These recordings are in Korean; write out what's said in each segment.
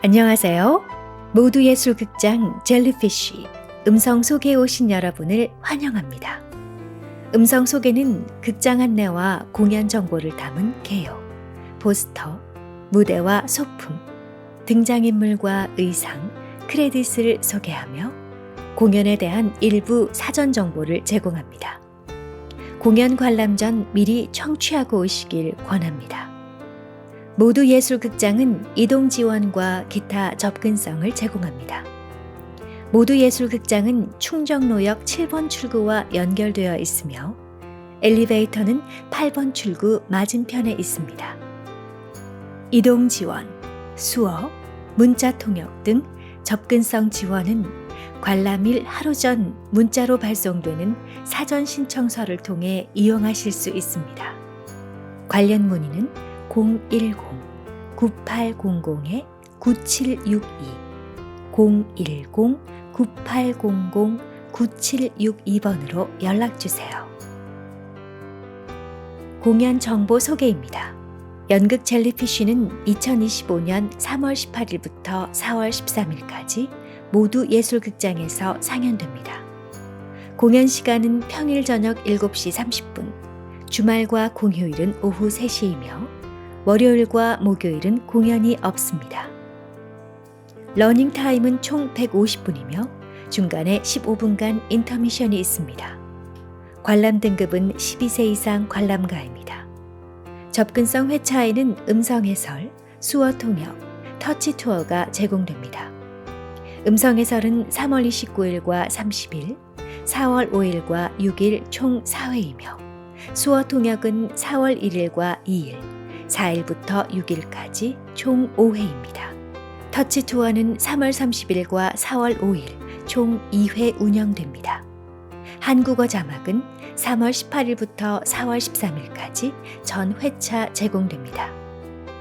안녕하세요. 모두예술극장 젤리피쉬 음성 소개에 오신 여러분을 환영합니다. 음성 소개는 극장 안내와 공연 정보를 담은 개요, 포스터, 무대와 소품, 등장인물과 의상, 크레딧을 소개하며 공연에 대한 일부 사전 정보를 제공합니다. 공연 관람 전 미리 청취하고 오시길 권합니다. 모두예술극장은 이동 지원과 기타 접근성을 제공합니다. 모두예술극장은 충정로역 7번 출구와 연결되어 있으며 엘리베이터는 8번 출구 맞은편에 있습니다. 이동 지원, 수어, 문자 통역 등 접근성 지원은 관람일 하루 전 문자로 발송되는 사전 신청서를 통해 이용하실 수 있습니다. 관련 문의는 010-9800-9762, 010-9800-9762번으로 연락주세요. 공연 정보 소개입니다. 연극 젤리피쉬는 2025년 3월 18일부터 4월 13일까지 모두 예술극장에서 상연됩니다. 공연 시간은 평일 저녁 7시 30분, 주말과 공휴일은 오후 3시이며 월요일과 목요일은 공연이 없습니다. 러닝타임은 총 150분이며 중간에 15분간 인터미션이 있습니다. 관람 등급은 12세 이상 관람가입니다. 접근성 회차에는 음성 해설, 수어 통역, 터치 투어가 제공됩니다. 음성 해설은 3월 29일과 30일, 4월 5일과 6일 총 4회이며 수어 통역은 4월 1일과 2일, 4일부터 6일까지 총 5회입니다. 터치 투어는 3월 30일과 4월 5일 총 2회 운영됩니다. 한국어 자막은 3월 18일부터 4월 13일까지 전 회차 제공됩니다.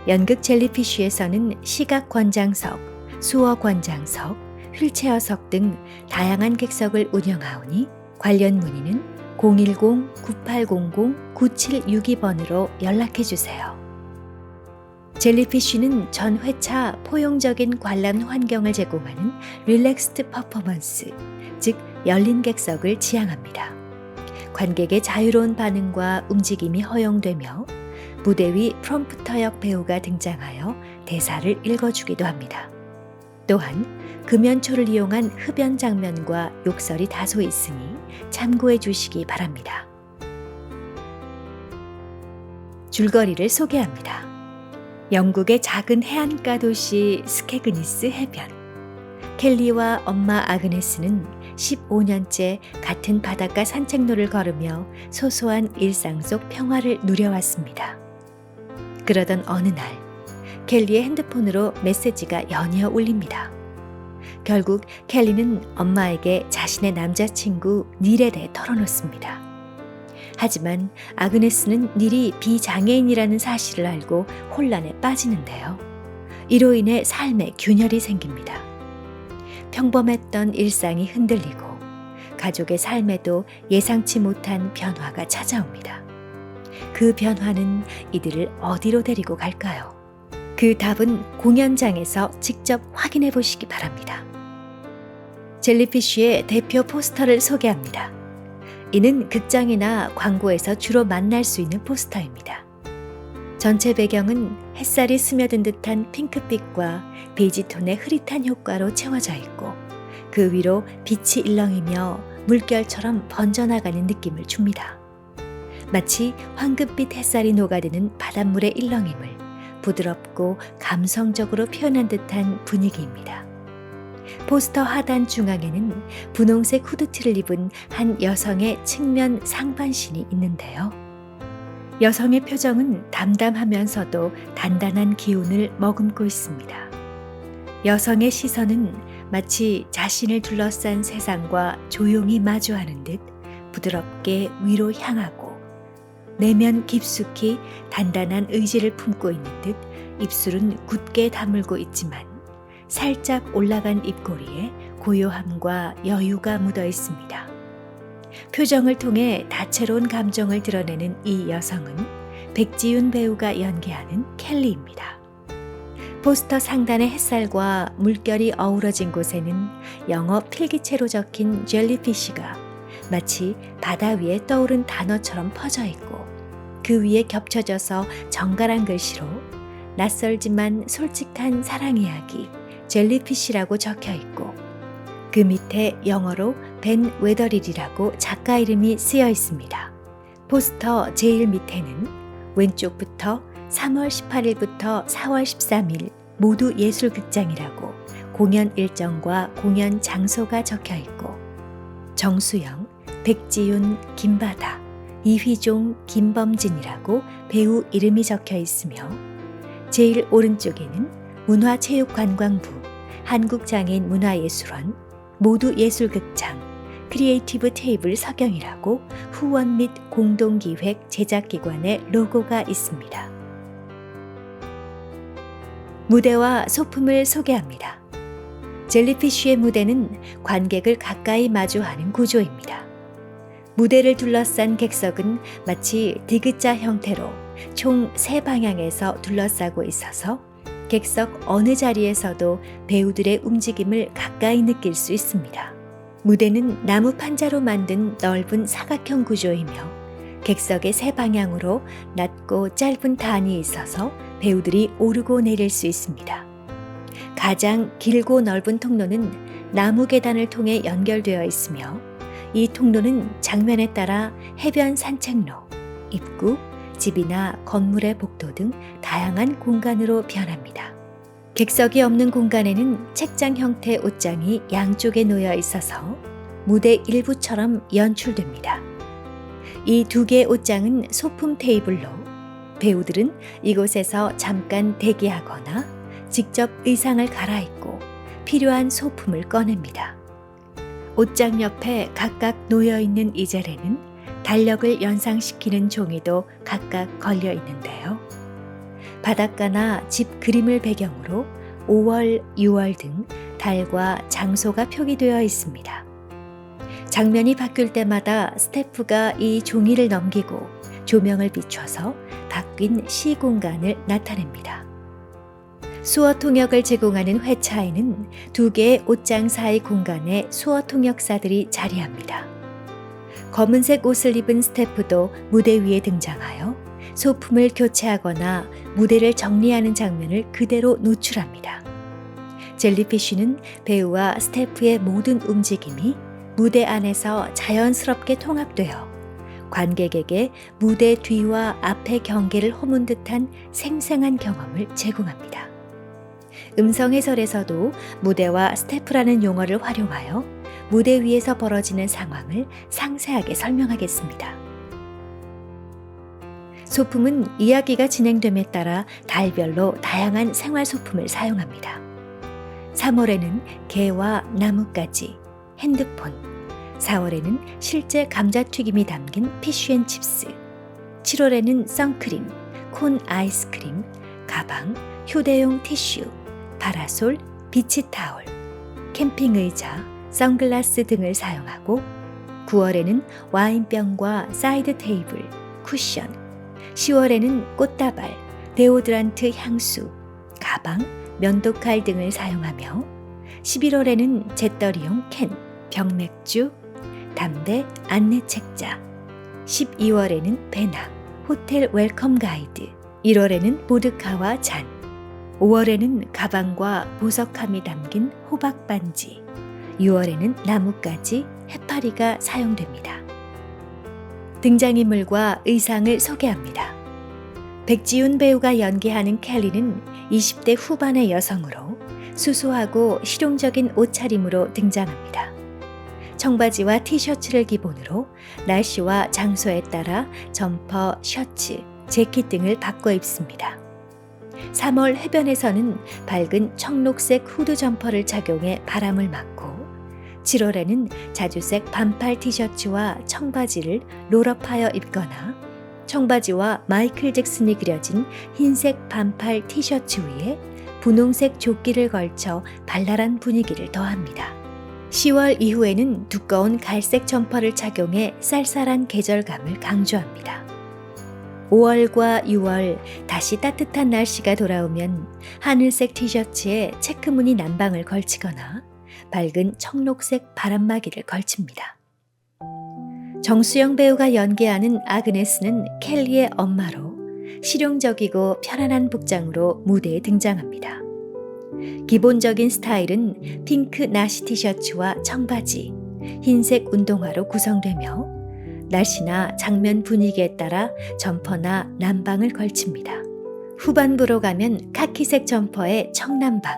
연극 젤리피쉬에서는 시각 관장석, 수어 관장석, 휠체어석 등 다양한 객석을 운영하오니 관련 문의는 010-9800-9762번으로 연락해 주세요. 젤리피쉬는 전 회차 포용적인 관람 환경을 제공하는 릴렉스드 퍼포먼스, 즉 열린 객석을 지향합니다. 관객의 자유로운 반응과 움직임이 허용되며 무대 위 프롬프터역 배우가 등장하여 대사를 읽어주기도 합니다. 또한 금연초를 이용한 흡연 장면과 욕설이 다소 있으니 참고해 주시기 바랍니다. 줄거리를 소개합니다. 영국의 작은 해안가 도시 스케그니스 해변. 켈리와 엄마 아그네스는 15년째 같은 바닷가 산책로를 걸으며 소소한 일상 속 평화를 누려왔습니다. 그러던 어느 날 켈리의 핸드폰으로 메시지가 연이어 울립니다. 결국 켈리는 엄마에게 자신의 남자친구 닐에 대해 털어놓습니다. 하지만 아그네스는 닐이 비장애인이라는 사실을 알고 혼란에 빠지는데요. 이로 인해 삶에 균열이 생깁니다. 평범했던 일상이 흔들리고 가족의 삶에도 예상치 못한 변화가 찾아옵니다. 그 변화는 이들을 어디로 데리고 갈까요? 그 답은 공연장에서 직접 확인해 보시기 바랍니다. 젤리피쉬의 대표 포스터를 소개합니다. 이는 극장이나 광고에서 주로 만날 수 있는 포스터입니다. 전체 배경은 햇살이 스며든 듯한 핑크빛과 베이지톤의 흐릿한 효과로 채워져 있고 그 위로 빛이 일렁이며 물결처럼 번져나가는 느낌을 줍니다. 마치 황금빛 햇살이 녹아드는 바닷물의 일렁임을 부드럽고 감성적으로 표현한 듯한 분위기입니다. 포스터 하단 중앙에는 분홍색 후드티를 입은 한 여성의 측면 상반신이 있는데요. 여성의 표정은 담담하면서도 단단한 기운을 머금고 있습니다. 여성의 시선은 마치 자신을 둘러싼 세상과 조용히 마주하는 듯 부드럽게 위로 향하고 내면 깊숙이 단단한 의지를 품고 있는 듯 입술은 굳게 다물고 있지만 살짝 올라간 입꼬리에 고요함과 여유가 묻어 있습니다. 표정을 통해 다채로운 감정을 드러내는 이 여성은 백지윤 배우가 연기하는 켈리입니다. 포스터 상단의 햇살과 물결이 어우러진 곳에는 영어 필기체로 적힌 젤리피쉬가 마치 바다 위에 떠오른 단어처럼 퍼져 있고, 그 위에 겹쳐져서 정갈한 글씨로 낯설지만 솔직한 사랑 이야기 젤리피쉬라고 적혀 있고, 그 밑에 영어로 벤 웨더릴이라고 작가 이름이 쓰여 있습니다. 포스터 제일 밑에는 왼쪽부터 3월 18일부터 4월 13일 모두 예술극장이라고 공연 일정과 공연 장소가 적혀 있고, 정수영, 백지윤, 김바다, 이휘종, 김범진이라고 배우 이름이 적혀 있으며, 제일 오른쪽에는 문화체육관광부, 한국장애인 문화예술원, 모두 예술극장, 크리에이티브 테이블 서경이라고 후원 및 공동기획 제작기관의 로고가 있습니다. 무대와 소품을 소개합니다. 젤리피쉬의 무대는 관객을 가까이 마주하는 구조입니다. 무대를 둘러싼 객석은 마치 디귿자 형태로 총 3방향에서 둘러싸고 있어서 객석 어느 자리에서도 배우들의 움직임을 가까이 느낄 수 있습니다. 무대는 나무 판자로 만든 넓은 사각형 구조이며 객석의 3방향으로 낮고 짧은 단이 있어서 배우들이 오르고 내릴 수 있습니다. 가장 길고 넓은 통로는 나무 계단을 통해 연결되어 있으며, 이 통로는 장면에 따라 해변 산책로, 입구, 집이나 건물의 복도 등 다양한 공간으로 변합니다. 객석이 없는 공간에는 책장 형태 옷장이 양쪽에 놓여 있어서 무대 일부처럼 연출됩니다. 이 2개의 옷장은 소품 테이블로 배우들은 이곳에서 잠깐 대기하거나 직접 의상을 갈아입고 필요한 소품을 꺼냅니다. 옷장 옆에 각각 놓여있는 이 자리에는 달력을 연상시키는 종이도 각각 걸려 있는데요. 바닷가나 집 그림을 배경으로 5월, 6월 등 달과 장소가 표기되어 있습니다. 장면이 바뀔 때마다 스태프가 이 종이를 넘기고 조명을 비춰서 바뀐 시공간을 나타냅니다. 수어 통역을 제공하는 회차에는 2개의 옷장 사이 공간에 수어 통역사들이 자리합니다. 검은색 옷을 입은 스태프도 무대 위에 등장하여 소품을 교체하거나 무대를 정리하는 장면을 그대로 노출합니다. 젤리피쉬는 배우와 스태프의 모든 움직임이 무대 안에서 자연스럽게 통합되어 관객에게 무대 뒤와 앞의 경계를 허문 듯한 생생한 경험을 제공합니다. 음성 해설에서도 무대와 스태프라는 용어를 활용하여 무대 위에서 벌어지는 상황을 상세하게 설명하겠습니다. 소품은 이야기가 진행됨에 따라 달별로 다양한 생활 소품을 사용합니다. 3월에는 게와 나뭇가지, 핸드폰, 4월에는 실제 감자튀김이 담긴 피쉬앤칩스, 7월에는 선크림, 콘 아이스크림, 가방, 휴대용 티슈, 파라솔, 비치타올, 캠핑 의자, 선글라스 등을 사용하고, 9월에는 와인병과 사이드 테이블, 쿠션, 10월에는 꽃다발, 데오드란트 향수, 가방, 면도칼 등을 사용하며, 11월에는 재떨이용 캔, 병맥주, 담배, 안내책자, 12월에는 배낭, 호텔 웰컴 가이드, 1월에는 보드카와 잔, 5월에는 가방과 보석함이 담긴 호박 반지, 6월에는 나뭇가지, 해파리가 사용됩니다. 등장인물과 의상을 소개합니다. 백지윤 배우가 연기하는 켈리는 20대 후반의 여성으로 수수하고 실용적인 옷차림으로 등장합니다. 청바지와 티셔츠를 기본으로 날씨와 장소에 따라 점퍼, 셔츠, 재킷 등을 바꿔 입습니다. 3월 해변에서는 밝은 청록색 후드 점퍼를 착용해 바람을 막고, 7월에는 자주색 반팔 티셔츠와 청바지를 롤업하여 입거나 청바지와 마이클 잭슨이 그려진 흰색 반팔 티셔츠 위에 분홍색 조끼를 걸쳐 발랄한 분위기를 더합니다. 10월 이후에는 두꺼운 갈색 점퍼를 착용해 쌀쌀한 계절감을 강조합니다. 5월과 6월 다시 따뜻한 날씨가 돌아오면 하늘색 티셔츠에 체크무늬 남방을 걸치거나 밝은 청록색 바람막이를 걸칩니다. 정수영 배우가 연기하는 아그네스는 켈리의 엄마로 실용적이고 편안한 복장으로 무대에 등장합니다. 기본적인 스타일은 핑크 나시 티셔츠와 청바지, 흰색 운동화로 구성되며 날씨나 장면 분위기에 따라 점퍼나 남방을 걸칩니다. 후반부로 가면 카키색 점퍼에 청남방,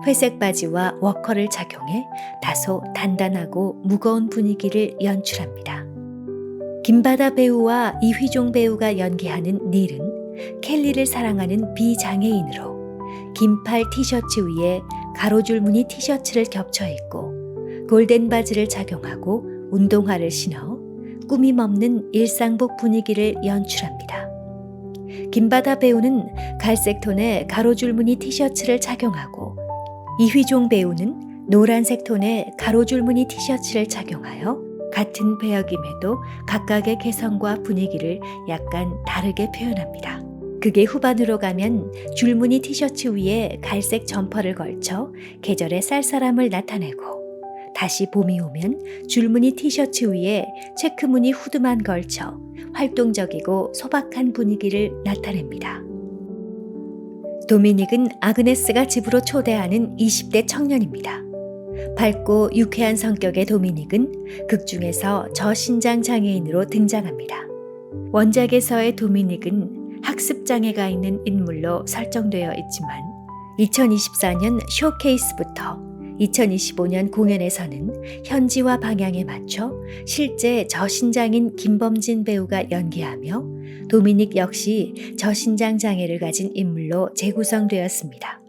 회색 바지와 워커를 착용해 다소 단단하고 무거운 분위기를 연출합니다. 김바다 배우와 이휘종 배우가 연기하는 닐은 켈리를 사랑하는 비장애인으로 긴팔 티셔츠 위에 가로줄 무늬 티셔츠를 겹쳐 입고 골덴 바지를 착용하고 운동화를 신어 꾸밈 없는 일상복 분위기를 연출합니다. 김바다 배우는 갈색 톤의 가로줄 무늬 티셔츠를 착용하고 이휘종 배우는 노란색 톤의 가로줄 무늬 티셔츠를 착용하여 같은 배역임에도 각각의 개성과 분위기를 약간 다르게 표현합니다. 극의 후반으로 가면 줄무늬 티셔츠 위에 갈색 점퍼를 걸쳐 계절의 쌀쌀함을 나타내고 다시 봄이 오면 줄무늬 티셔츠 위에 체크무늬 후드만 걸쳐 활동적이고 소박한 분위기를 나타냅니다. 도미닉은 아그네스가 집으로 초대하는 20대 청년입니다. 밝고 유쾌한 성격의 도미닉은 극 중에서 저신장 장애인으로 등장합니다. 원작에서의 도미닉은 학습장애가 있는 인물로 설정되어 있지만 2024년 쇼케이스부터 2025년 공연에서는 현지화 방향에 맞춰 실제 저신장인 김범진 배우가 연기하며 도미닉 역시 저신장 장애를 가진 인물로 재구성되었습니다.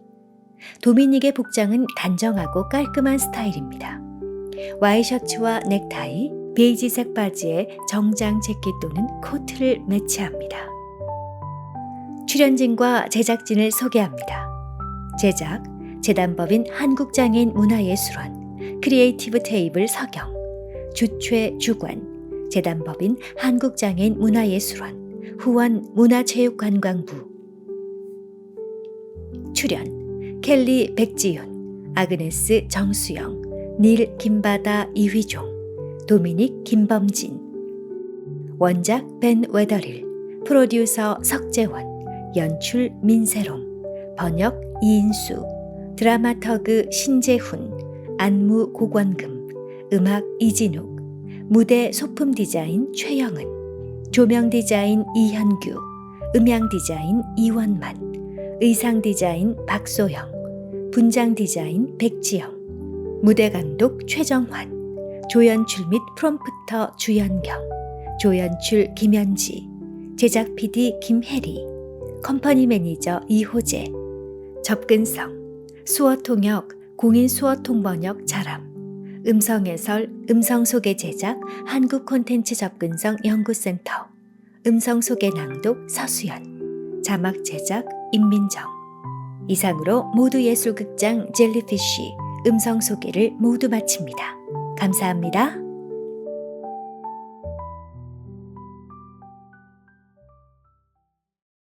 도미닉의 복장은 단정하고 깔끔한 스타일입니다. 와이셔츠와 넥타이, 베이지색 바지에 정장 재킷 또는 코트를 매치합니다. 출연진과 제작진을 소개합니다. 제작, 재단법인 한국장애인 문화예술원, 크리에이티브 테이블 서경, 주최 주관, 재단법인 한국장애인 문화예술원, 후원 문화체육관광부. 출연 켈리 백지윤, 아그네스 정수영, 닐 김바다 이휘종, 도미닉 김범진. 원작 벤 웨더릴, 프로듀서 석재원, 연출 민세롬, 번역 이인수, 드라마터그 신재훈, 안무 고권금, 음악 이진욱, 무대 소품 디자인 최영은, 조명 디자인 이현규, 음향 디자인 이원만, 의상 디자인 박소영, 분장 디자인 백지영, 무대 감독 최정환, 조연출 및 프롬프터 주연경, 조연출 김현지, 제작 PD 김혜리, 컴퍼니 매니저 이호재. 접근성 수어통역, 공인 수어통번역 자람, 음성해설, 음성소개 제작, 한국콘텐츠 접근성 연구센터, 음성소개 낭독 서수연, 자막 제작 임민정. 이상으로 모두예술극장 젤리피쉬 음성소개를 모두 마칩니다. 감사합니다.